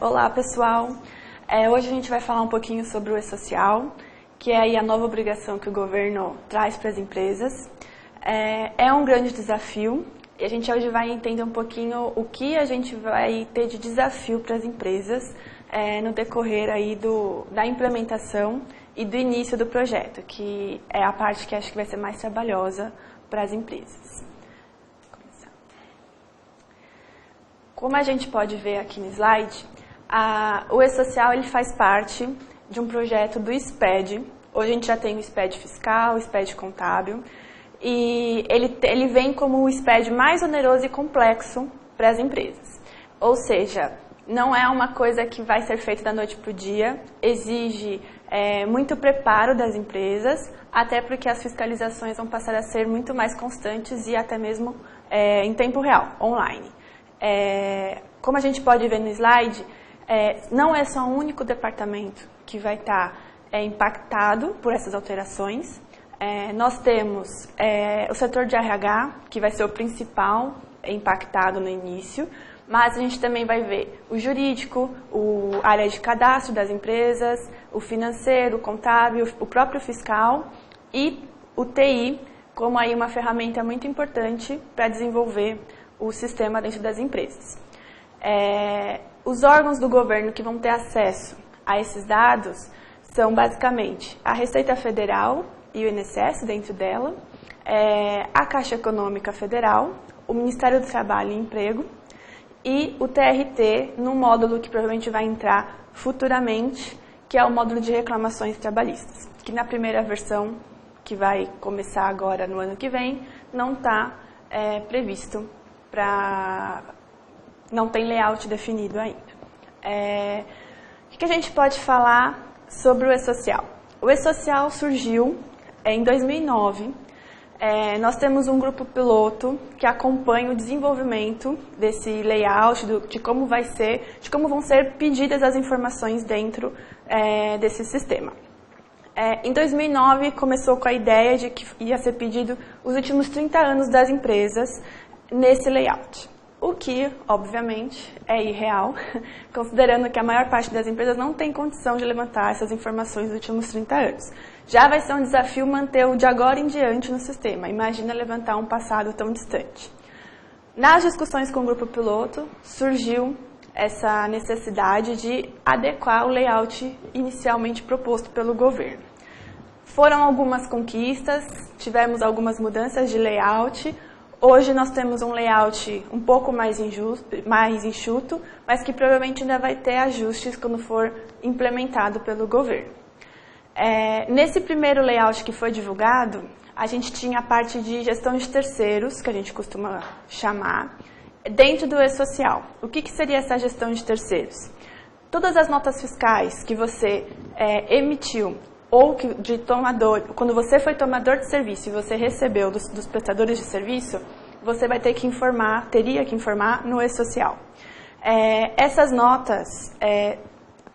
Olá, pessoal. Hoje a gente vai falar um pouquinho sobre o E-Social, que é aí a nova obrigação que o governo traz para as empresas. É um grande desafio e a gente hoje vai entender um pouquinho o que a gente vai ter de desafio para as empresas no decorrer aí da implementação e do início do projeto, que é a parte que acho que vai ser mais trabalhosa para as empresas. Como a gente pode ver aqui no slide, o E-Social ele faz parte de um projeto do SPED. Hoje a gente já tem o SPED fiscal, o SPED contábil, e ele vem como o SPED mais oneroso e complexo para as empresas. Ou seja, não é uma coisa que vai ser feita da noite para o dia, exige muito preparo das empresas, até porque as fiscalizações vão passar a ser muito mais constantes e até mesmo em tempo real, online. Como a gente pode ver no slide, não é só um único departamento que vai estar impactado por essas alterações. Nós temos o setor de RH, que vai ser o principal impactado no início, mas a gente também vai ver o jurídico, a área de cadastro das empresas, o financeiro, o contábil, o próprio fiscal e o TI, como aí uma ferramenta muito importante para desenvolver o sistema dentro das empresas. Os órgãos do governo que vão ter acesso a esses dados são basicamente a Receita Federal e o INSS dentro dela, a Caixa Econômica Federal, o Ministério do Trabalho e Emprego e o TRT no módulo que provavelmente vai entrar futuramente, que é o módulo de reclamações trabalhistas, que na primeira versão, que vai começar agora no ano que vem, não está previsto. Não tem layout definido ainda. O que a gente pode falar sobre o E-Social? O E-Social surgiu em 2009. Nós temos um grupo piloto que acompanha o desenvolvimento desse layout, de como vão ser pedidas as informações dentro desse sistema. Em 2009 começou com a ideia de que ia ser pedido os últimos 30 anos das empresas nesse layout, o que, obviamente, é irreal, considerando que a maior parte das empresas não tem condição de levantar essas informações dos últimos 30 anos. Já vai ser um desafio manter o de agora em diante no sistema, imagina levantar um passado tão distante. Nas discussões com o grupo piloto, surgiu essa necessidade de adequar o layout inicialmente proposto pelo governo. Foram algumas conquistas, tivemos algumas mudanças de layout. Hoje nós temos um layout um pouco mais enxuto, mas que provavelmente ainda vai ter ajustes quando for implementado pelo governo. Nesse primeiro layout que foi divulgado, a gente tinha a parte de gestão de terceiros, que a gente costuma chamar, dentro do E-Social. O que seria essa gestão de terceiros? Todas as notas fiscais que você emitiu ou quando você foi tomador de serviço e você recebeu dos prestadores de serviço, você vai teria que informar no E-Social. Essas notas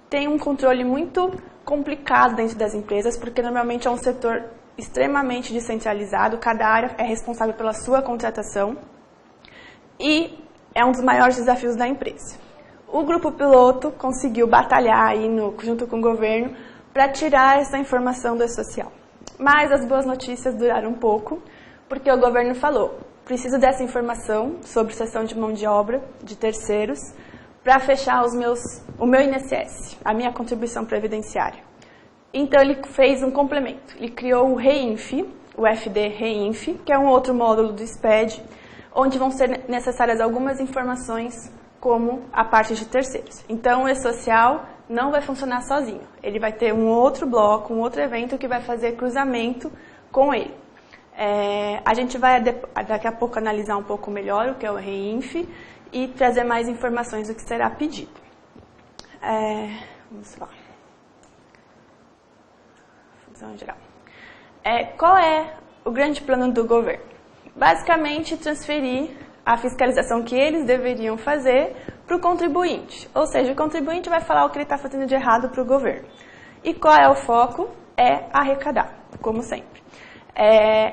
têm um controle muito complicado dentro das empresas, porque normalmente é um setor extremamente descentralizado, cada área é responsável pela sua contratação e é um dos maiores desafios da empresa. O grupo piloto conseguiu batalhar aí junto com o governo para tirar essa informação do E-Social. Mas as boas notícias duraram um pouco, porque o governo falou, preciso dessa informação sobre cessão de mão de obra de terceiros para fechar o meu INSS, a minha contribuição previdenciária. Então ele fez um complemento, ele criou o REINF, o FD REINF, que é um outro módulo do SPED, onde vão ser necessárias algumas informações como a parte de terceiros. Então, o E-Social não vai funcionar sozinho. Ele vai ter um outro bloco, um outro evento que vai fazer cruzamento com ele. A gente vai daqui a pouco analisar um pouco melhor o que é o REINF e trazer mais informações do que será pedido. Vamos lá. Função geral. Qual é o grande plano do governo? Basicamente, transferir a fiscalização que eles deveriam fazer para o contribuinte. Ou seja, o contribuinte vai falar o que ele está fazendo de errado para o governo. E qual é o foco? É arrecadar, como sempre.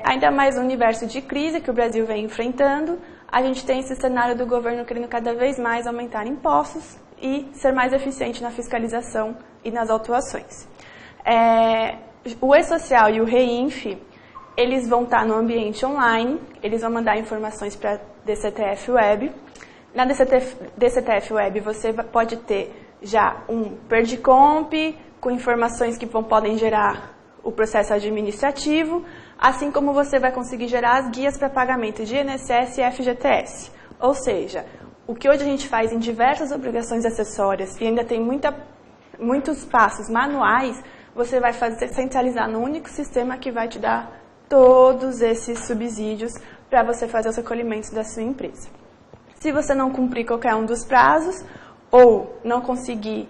Ainda mais no universo de crise que o Brasil vem enfrentando, a gente tem esse cenário do governo querendo cada vez mais aumentar impostos e ser mais eficiente na fiscalização e nas autuações. O E-Social e o REINF, eles vão estar no ambiente online, eles vão mandar informações para a DCTF Web. Na DCTF Web você pode ter já um PERDICOMP com informações que podem gerar o processo administrativo, assim como você vai conseguir gerar as guias para pagamento de INSS e FGTS. Ou seja, o que hoje a gente faz em diversas obrigações acessórias e ainda tem muitos passos manuais, você vai centralizar no único sistema que vai te dar todos esses subsídios para você fazer os recolhimentos da sua empresa. Se você não cumprir qualquer um dos prazos ou não conseguir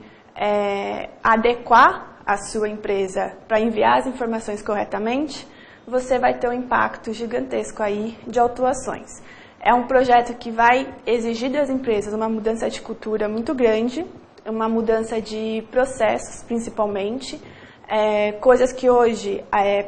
adequar a sua empresa para enviar as informações corretamente, você vai ter um impacto gigantesco aí de autuações. É um projeto que vai exigir das empresas uma mudança de cultura muito grande, uma mudança de processos, principalmente, coisas que hoje,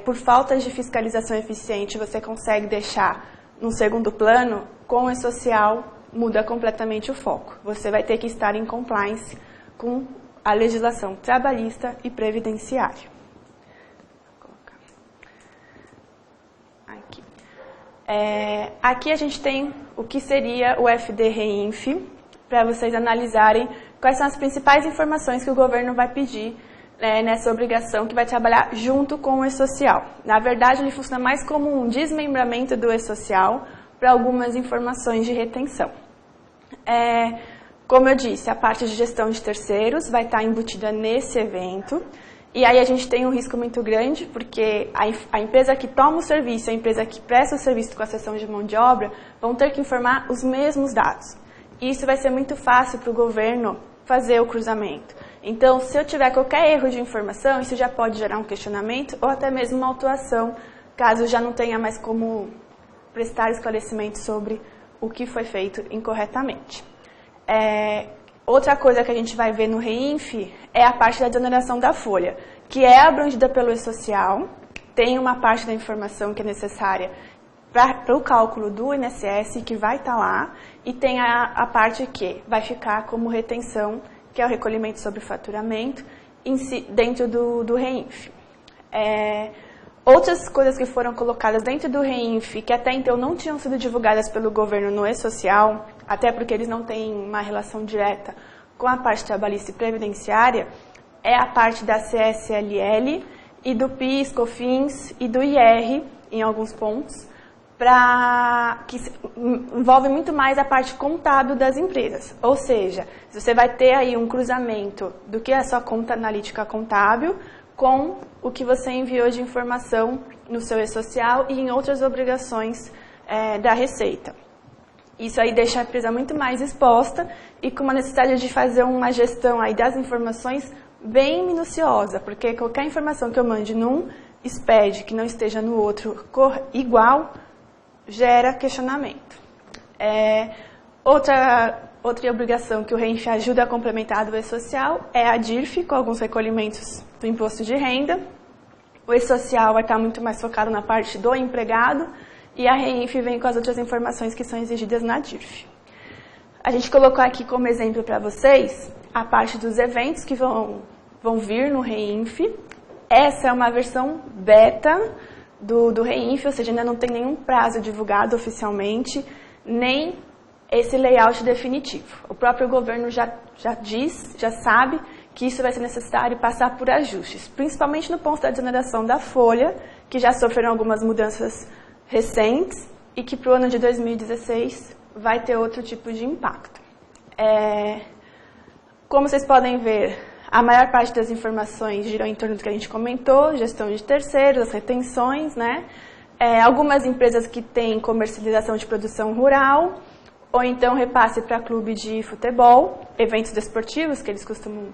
por falta de fiscalização eficiente, você consegue deixar no segundo plano. Com o E-Social, muda completamente o foco. Você vai ter que estar em compliance com a legislação trabalhista e previdenciária. Aqui a gente tem o que seria o FD-REINF, para vocês analisarem quais são as principais informações que o governo vai pedir nessa obrigação que vai trabalhar junto com o E-Social. Na verdade, ele funciona mais como um desmembramento do E-Social para algumas informações de retenção. Como eu disse, a parte de gestão de terceiros vai estar embutida nesse evento. E aí a gente tem um risco muito grande, porque a empresa que toma o serviço e a empresa que presta o serviço com a cessão de mão de obra vão ter que informar os mesmos dados. E isso vai ser muito fácil para o governo fazer o cruzamento. Então, se eu tiver qualquer erro de informação, isso já pode gerar um questionamento ou até mesmo uma autuação, caso já não tenha mais como prestar esclarecimento sobre o que foi feito incorretamente. Outra coisa que a gente vai ver no REINF é a parte da desoneração da folha, que é abrangida pelo E-Social, tem uma parte da informação que é necessária para o cálculo do INSS, que vai estar lá, e tem a parte que vai ficar como retenção, que é o recolhimento sobre faturamento, dentro do REINF. Outras coisas que foram colocadas dentro do REINF, que até então não tinham sido divulgadas pelo governo no E-Social, até porque eles não têm uma relação direta com a parte trabalhista e previdenciária, é a parte da CSLL e do PIS, COFINS e do IR, em alguns pontos, que envolve muito mais a parte contábil das empresas. Ou seja, você vai ter aí um cruzamento do que é a sua conta analítica contábil com o que você enviou de informação no seu E-Social e em outras obrigações da Receita. Isso aí deixa a empresa muito mais exposta e com uma necessidade de fazer uma gestão aí das informações bem minuciosa, porque qualquer informação que eu mande num SPED que não esteja no outro igual, gera questionamento. Outra obrigação que o REINF ajuda a complementar do E-Social é a DIRF, com alguns recolhimentos do imposto de renda. O E-Social vai estar muito mais focado na parte do empregado e a REINF vem com as outras informações que são exigidas na DIRF. A gente colocou aqui como exemplo para vocês a parte dos eventos que vão vir no REINF. Essa é uma versão beta do REINF, ou seja, ainda não tem nenhum prazo divulgado oficialmente, nem esse layout definitivo. O próprio governo já sabe que isso vai ser necessário passar por ajustes, principalmente no ponto da desoneração da folha, que já sofreram algumas mudanças recentes e que para o ano de 2016 vai ter outro tipo de impacto. Como vocês podem ver, a maior parte das informações girou em torno do que a gente comentou, gestão de terceiros, as retenções, né? Algumas empresas que têm comercialização de produção rural, ou então repasse para clube de futebol, eventos desportivos, que eles costumam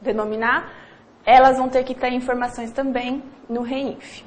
denominar, elas vão ter que ter informações também no REINF.